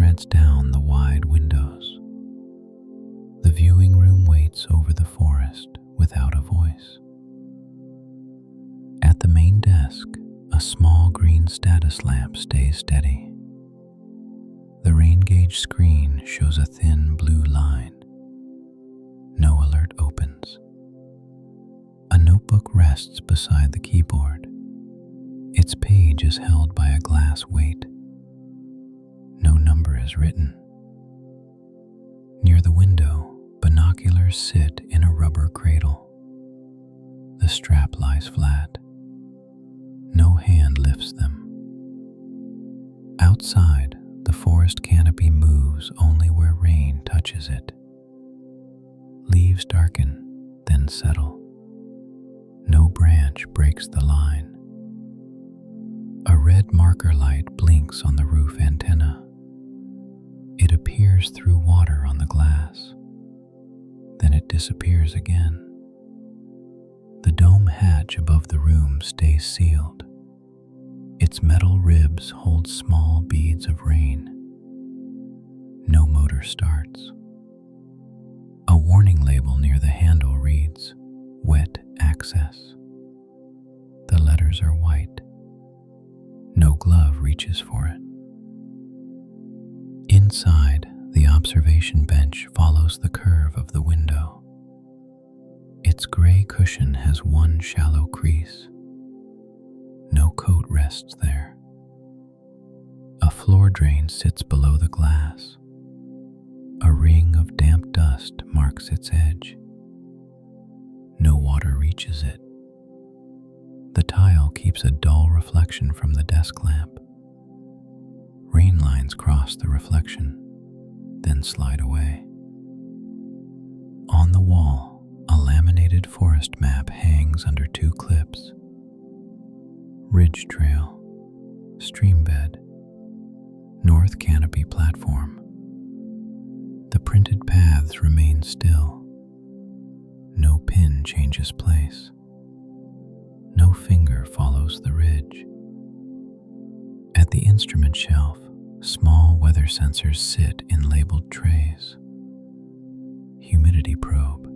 threads down the wide windows. The viewing room waits over the forest without a voice. At the main desk, a small green status lamp stays steady. The rain gauge screen shows a thin blue line. No alert opens. A notebook rests beside the keyboard. Its page is held by a glass weight. No number is written. Near the window, binoculars sit in a rubber cradle. The strap lies flat. No hand lifts them. Outside, the forest canopy moves only where rain touches it. Leaves darken, then settle. No branch breaks the line. A red marker light blinks on the roof antenna. It appears through water on the glass. Then it disappears again. The dome hatch above the room stays sealed. Its metal ribs hold small beads of rain. No motor starts. A warning label near the handle reads, "Wet access." The letters are white. No glove reaches for it. Inside, the observation bench follows the curve of the window. Its gray cushion has one shallow crease. No coat rests there. A floor drain sits below the glass. A ring of damp dust marks its edge. No water reaches it. The tile keeps a dull reflection from the desk lamp. Rain lines cross the reflection, then slide away. On the wall, a laminated forest map hangs under two clips. Ridge trail, stream bed, North Canopy platform. The printed paths remain still. No pin changes place. No finger follows the ridge. At the instrument shelf, small weather sensors sit in labeled trays. Humidity probe,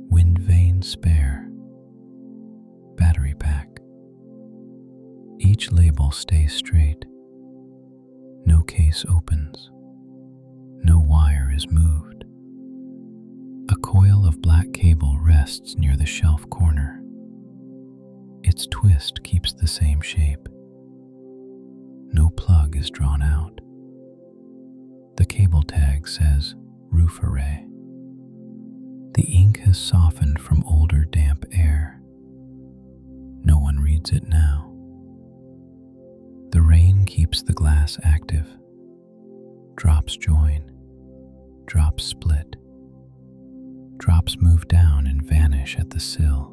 wind vane spare, battery pack. Each label stays straight. No case opens. No wire is moved. A coil of black cable rests near the shelf corner. Its twist keeps the same shape. No plug is drawn out. The cable tag says roof array. The ink has softened from older damp air. No one reads it now. The rain keeps the glass active. Drops join. Drops split. Drops move down and vanish at the sill.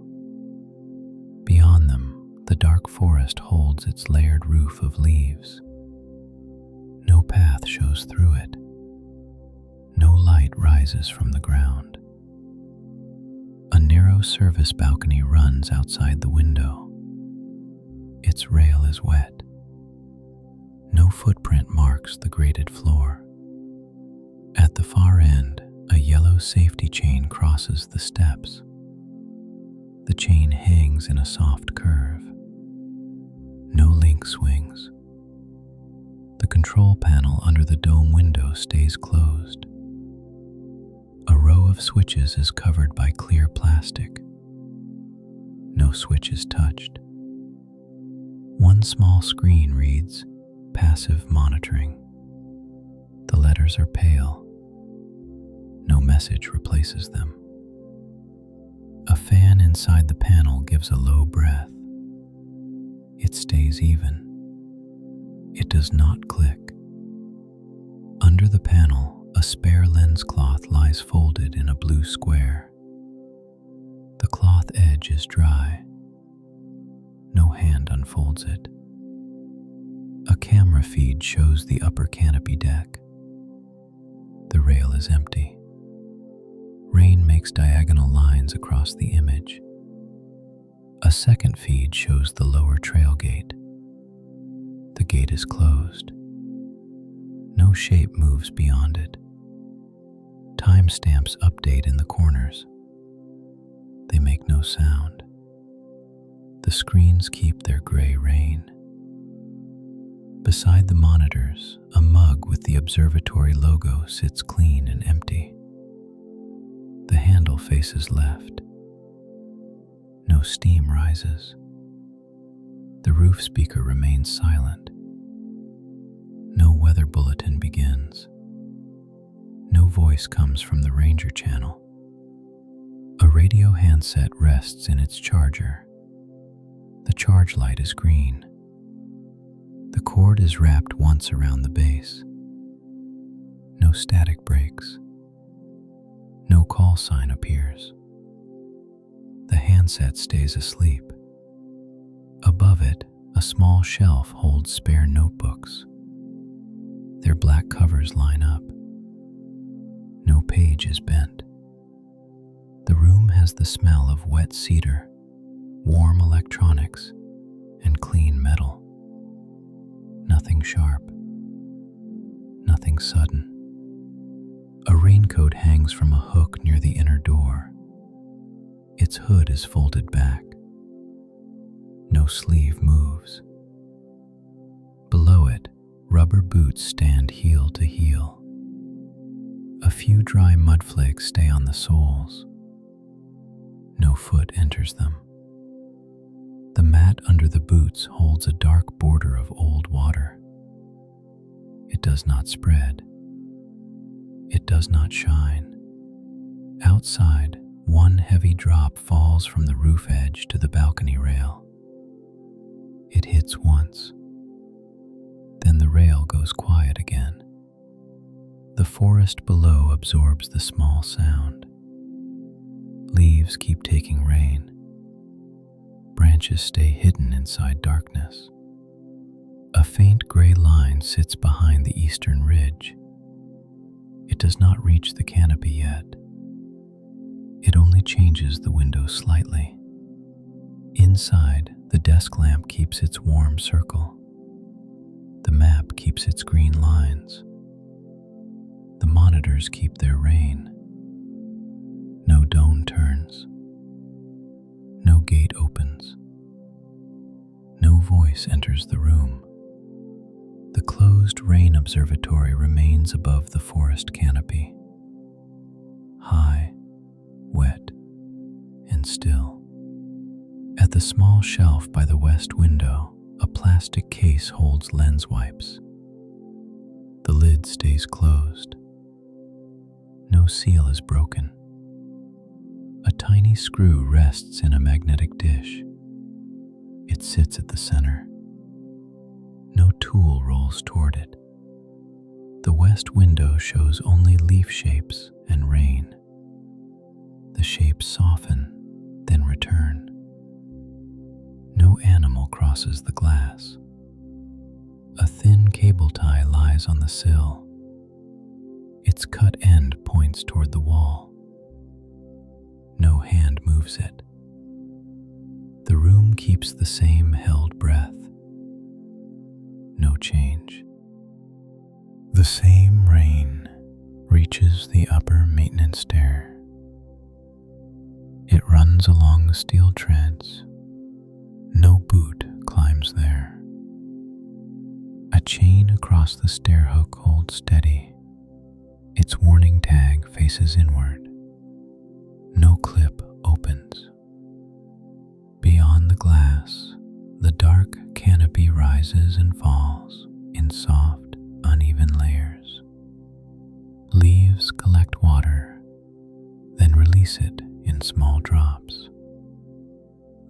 Beyond them, the dark forest holds its layered roof of leaves. No path shows through it. No light rises from the ground. A narrow service balcony runs outside the window. Its rail is wet. No footprint marks the grated floor. At the far end, a yellow safety chain crosses the steps. The chain hangs in a soft curve. No link swings. The control panel under the dome window stays closed. A row of switches is covered by clear plastic. No switch is touched. One small screen reads, "Passive monitoring." The letters are pale. No message replaces them. A fan inside the panel gives a low breath. It stays even. It does not click. Under the panel, a spare lens cloth lies folded in a blue square. The cloth edge is dry. No hand unfolds it. A camera feed shows the upper canopy deck. The rail is empty. Rain makes diagonal lines across the image. A second feed shows the lower trail gate. The gate is closed. No shape moves beyond it. Timestamps update in the corners. They make no sound. The screens keep their gray rain. Beside the monitors, a mug with the Observatory logo sits clean and empty. The handle faces left. No steam rises. The roof speaker remains silent. No weather bulletin begins. No voice comes from the Ranger channel. A radio handset rests in its charger. The charge light is green. The cord is wrapped once around the base. No static breaks. No call sign appears. The handset stays asleep. Above it, a small shelf holds spare notebooks. Their black covers line up. No page is bent. The room has the smell of wet cedar, warm electronics, and clean metal. Nothing sharp. Nothing sudden. A raincoat hangs from a hook near the inner door. Its hood is folded back. No sleeve moves. Below it, rubber boots stand heel to heel. A few dry mudflakes stay on the soles. No foot enters them. The mat under the boots holds a dark border of old water. It does not spread. It does not shine. Outside, one heavy drop falls from the roof edge to the balcony rail. It hits once. Then the rail goes quiet again. The forest below absorbs the small sound. Leaves keep taking rain. Branches stay hidden inside darkness. A faint gray line sits behind the eastern ridge. It does not reach the canopy yet. It only changes the window slightly. Inside, the desk lamp keeps its warm circle. The map keeps its green lines. The monitors keep their rain. No dome turns. No gate opens. No voice enters the room. The closed rain observatory remains above the forest canopy. High, wet, and still. At the small shelf by the west window, a plastic case holds lens wipes. The lid stays closed. No seal is broken. A tiny screw rests in a magnetic dish. It sits at the center. No tool rolls toward it. The west window shows only leaf shapes and rain. The shapes soften, then return. No animal crosses the glass. A thin cable tie lies on the sill. Its cut end points toward the wall. No hand moves it. The room keeps the same held breath. No change. The same rain reaches the upper maintenance stair. It runs along the steel treads. No boot climbs there. A chain across the stair hook holds steady. Its warning tag faces inward. No clip opens. Beyond the glass, the dark canopy rises and falls in soft, uneven layers. Leaves collect water, then release it in small drops.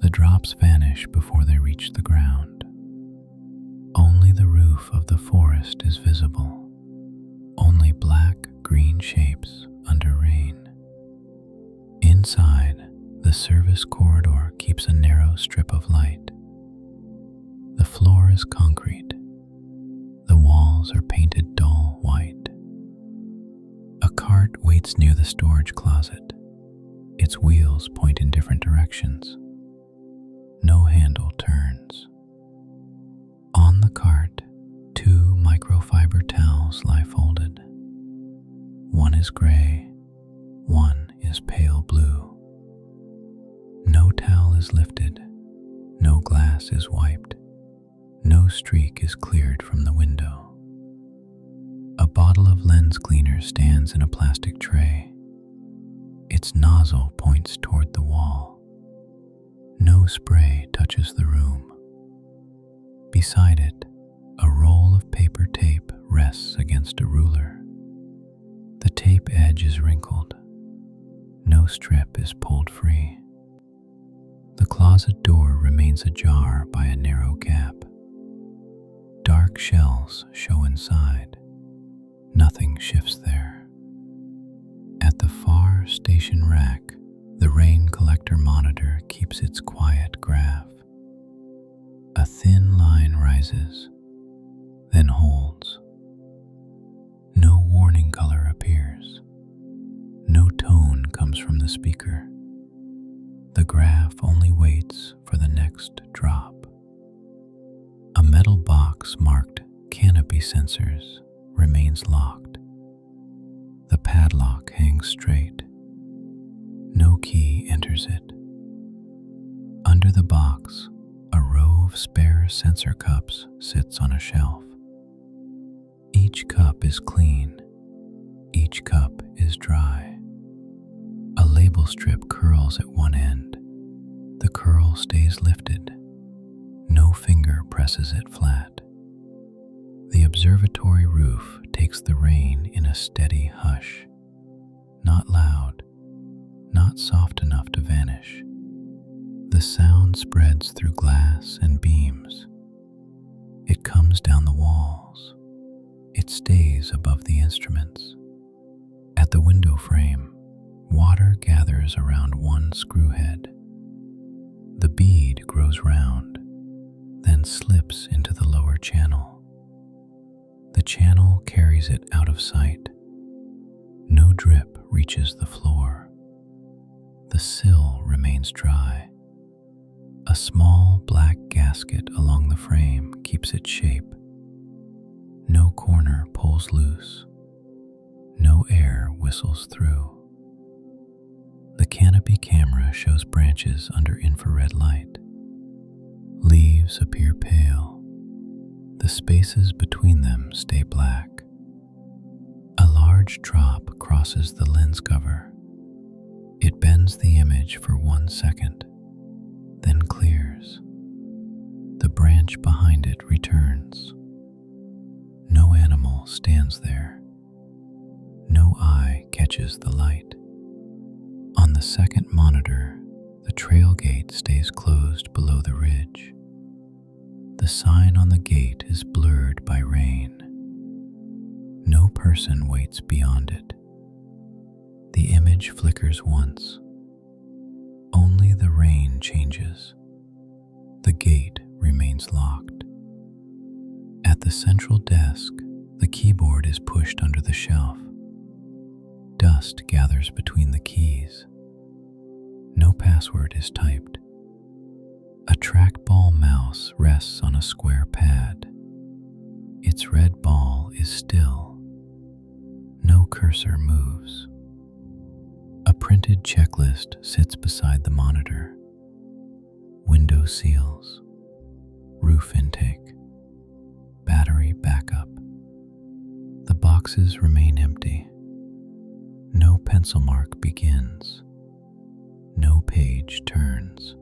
The drops vanish before they reach the ground. Only the roof of the forest is visible. Only black-green shapes under rain. Inside, the service corridor keeps a narrow strip of light. The floor is concrete. The walls are painted dull white. A cart waits near the storage closet. Its wheels point in different directions. No handle turns. On the cart, 2 microfiber towels towels lie folded. One is gray, one is pale blue. No towel is lifted, no glass is wiped, no streak is cleared from the window. A bottle of lens cleaner stands in a plastic tray. Its nozzle points toward the wall. No spray touches the room. Beside it, a roll of paper tape rests against a ruler. The tape edge is wrinkled. No strip is pulled free. The closet door remains ajar by a narrow gap. Dark shelves show inside. Nothing shifts there. At the far station rack, the rain collector monitor keeps its quiet graph. A thin line rises, then holds. No warning color appears. No tone comes from the speaker. The graph only waits for the next drop. A metal box marked Canopy sensors remains locked. The padlock hangs straight. No key enters it. Under the box, a row of spare sensor cups sits on a shelf. Each cup is clean. Each cup is dry. A label strip curls at one end. The curl stays lifted. No finger presses it flat. The observatory roof takes the rain in a steady hush. Not loud, not soft enough to vanish. The sound spreads through glass and beams. It comes down the walls. It stays above the instruments. At the window frame, water gathers around one screw head. The bead grows round, then slips into the lower channel. The channel carries it out of sight. No drip reaches the floor. The sill remains dry. A small black gasket along the frame keeps its shape. No corner pulls loose. No air whistles through. The Canopy camera shows branches under infrared light. Leaves appear pale. The spaces between them stay black. A large drop crosses the lens cover. It bends the image for 1 second, then clears. The branch behind it returns. No animal stands there. No eye catches the light. On the second monitor, the trail gate stays closed below the ridge. The sign on the gate is blurred by rain. No person waits beyond it. The image flickers once. Only the rain changes. The gate remains locked. At the central desk, the keyboard is pushed under the shelf. Dust gathers between the keys. No password is typed. A trackball mouse rests on a square pad. Its red ball is still. No cursor moves. A printed checklist sits beside the monitor. Window seals, roof intake, battery backup. The boxes remain empty. No pencil mark begins. No page turns.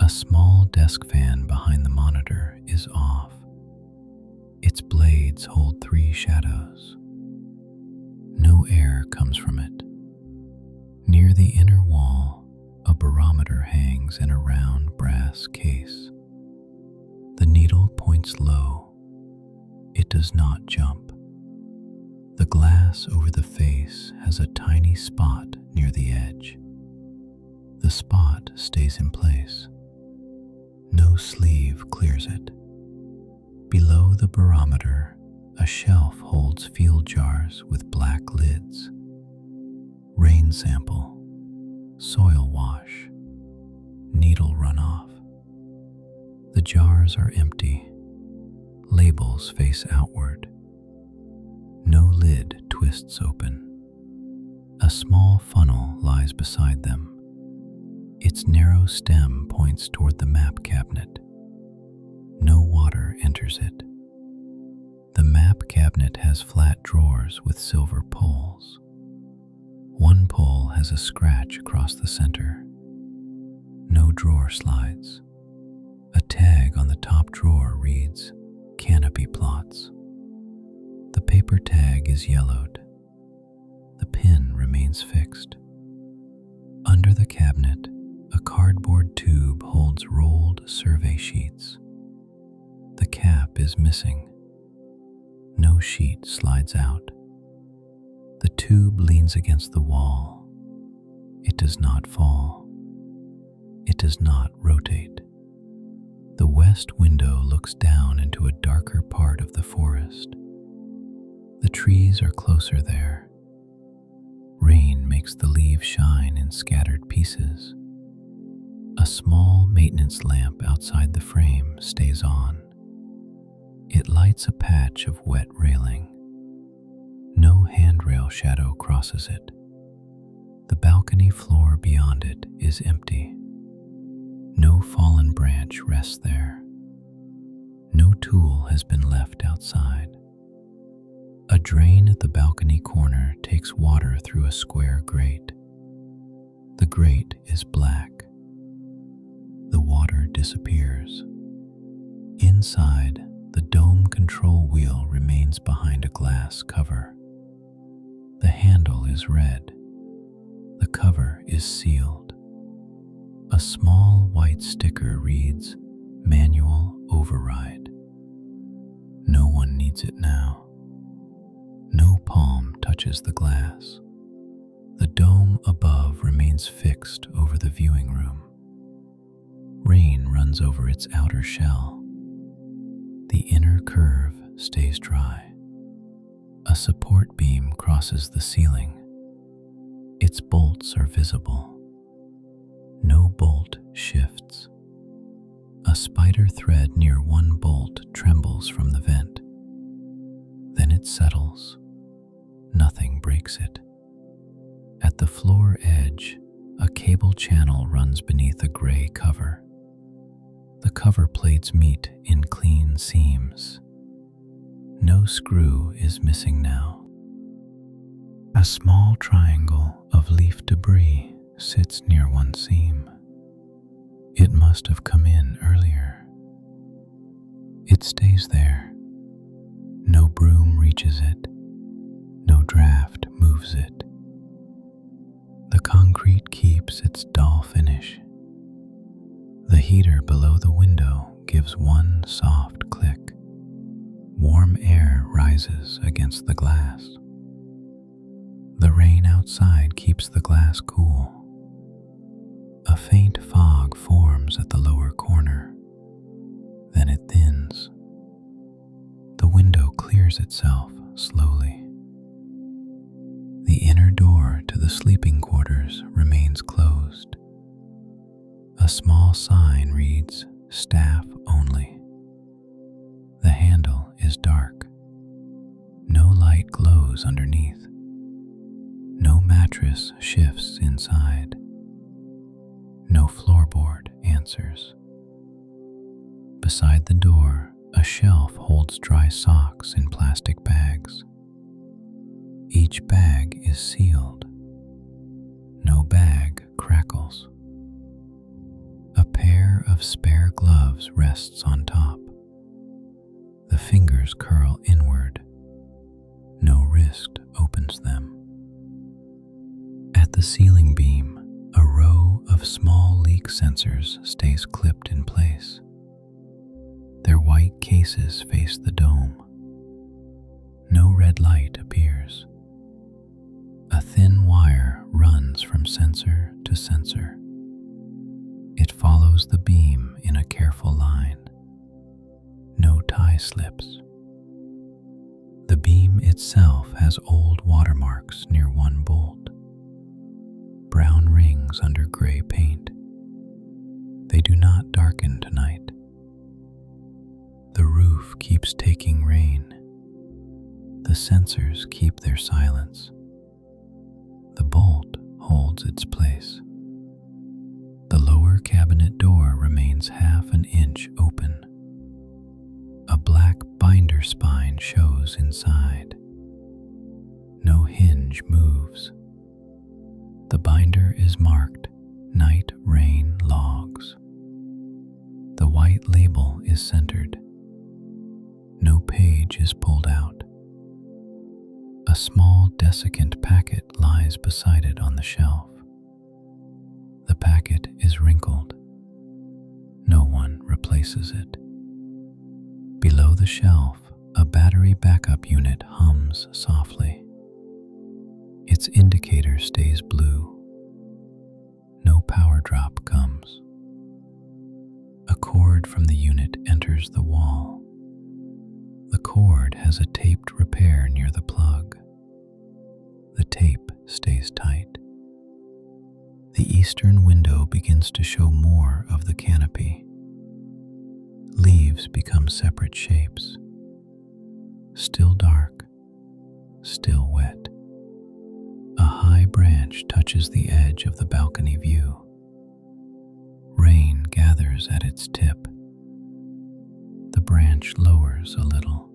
A small desk fan behind the monitor is off. Its blades hold 3 shadows. No air comes from it. Near the inner wall, a barometer hangs in a round brass case. The needle points low. It does not jump. The glass over the face has a tiny spot near the edge. The spot stays in place. No sleeve clears it. Below the barometer, a shelf holds field jars with black lids. Rain sample, soil wash, needle runoff. The jars are empty. Labels face outward. No lid twists open. A small funnel lies beside them. Its narrow stem points toward the map cabinet. No water enters it. The map cabinet has flat drawers with silver poles. One pole has a scratch across the center. No drawer slides. A tag on the top drawer reads, "Canopy plots." The paper tag is yellowed. The pin remains fixed. Under the cabinet, a cardboard tube holds rolled survey sheets. The cap is missing. No sheet slides out. The tube leans against the wall. It does not fall. It does not rotate. The west window looks down into a darker part of the forest. The trees are closer there. Rain makes the leaves shine in scattered pieces. A small maintenance lamp outside the frame stays on. It lights a patch of wet railing. No handrail shadow crosses it. The balcony floor beyond it is empty. No fallen branch rests there. No tool has been left outside. A drain at the balcony corner takes water through a square grate. The grate is black. The water disappears. Inside, the dome control wheel remains behind a glass cover. The handle is red. The cover is sealed. A small white sticker reads, "Manual override." No one needs it now. No palm touches the glass. The dome above remains fixed over the viewing room. Rain runs over its outer shell. The inner curve stays dry. A support beam crosses the ceiling. Its bolts are visible. No bolt shifts. A spider thread near one bolt trembles from the vent. Then it settles. Nothing breaks it. At the floor edge, a cable channel runs beneath a gray cover. The cover plates meet in clean seams. No screw is missing now. A small triangle of leaf debris sits near one seam. It must have come in earlier. It stays there. No broom reaches it. No draft moves it. The concrete keeps its dull finish. The heater below the window gives one soft click. Warm air rises against the glass. The rain outside keeps the glass cool. A faint fog forms at the lower corner. Then it thins. The window clears itself slowly. The inner door to the sleeping quarters remains closed. A small sign reads, "Staff only." The handle is dark. No light glows underneath. No mattress shifts inside. No floorboard answers. Beside the door, a shelf holds dry socks in plastic bags. Each bag is sealed. No bag crackles. A pair of spare gloves rests on top. The fingers curl inward. No wrist opens them. At the ceiling beam, a row of small leak sensors stays clipped in place. Their white cases face the dome. No red light appears. A thin wire runs from sensor to sensor. It follows the beam in a careful line. No tie slips. The beam itself has old watermarks near one bolt. Brown rings under gray paint. They do not darken tonight. The roof keeps taking rain. The sensors keep their silence. The bolt holds its place. The lower cabinet door remains half an inch open. A black binder spine shows inside. No hinge moves. The binder is marked Night Rain Logs. The white label is centered. No page is pulled out. A small desiccant packet lies beside it on the shelf. The packet is wrinkled. No one replaces it. Below the shelf, a battery backup unit hums softly. Its indicator stays blue. No power drop comes. A cord from the unit enters the wall. The cord has a taped repair near the plug. The tape stays tight. The eastern window begins to show more of the canopy. Leaves become separate shapes. Still dark, still wet. A high branch touches the edge of the balcony view. Rain gathers at its tip. The branch lowers a little.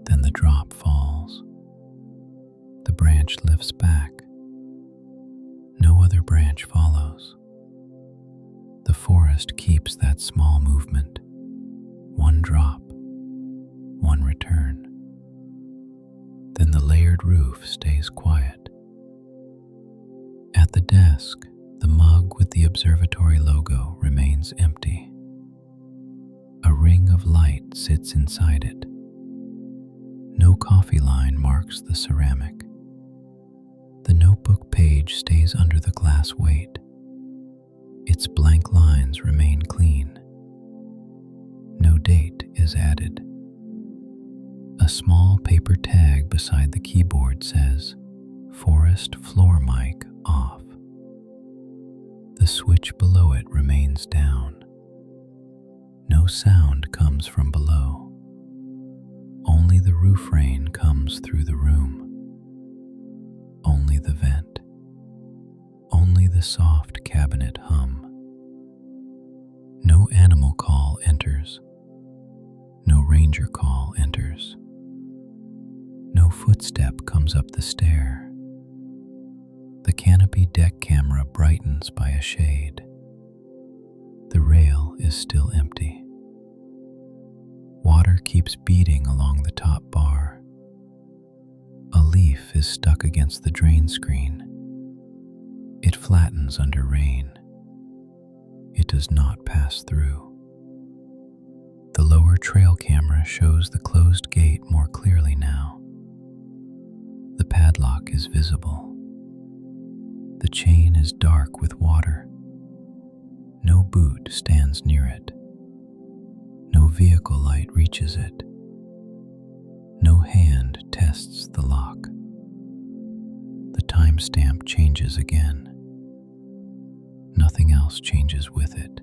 Then the drop falls. The branch lifts back. No other branch follows. The forest keeps that small movement. One drop, one return. Then the layered roof stays quiet. At the desk, the mug with the observatory logo remains empty. A ring of light sits inside it. No coffee line marks the ceramic. The notebook page stays under the glass weight. Its blank lines remain clean. No date is added. A small paper tag beside the keyboard says, "Forest floor mic off." The switch below it remains down. No sound comes from below. Only the roof rain comes through the room. Only the vent. Only the soft cabinet hum. No animal call enters. No ranger call enters. No footstep comes up the stair. The canopy deck camera brightens by a shade. The rail is still empty. Water keeps beating along the top bar. A leaf is stuck against the drain screen. It flattens under rain. It does not pass through. The lower trail camera shows the closed gate more clearly now. The padlock is visible. The chain is dark with water. No boot stands near it. No vehicle light reaches it. No hand tests the lock. The timestamp changes again. Nothing else changes with it.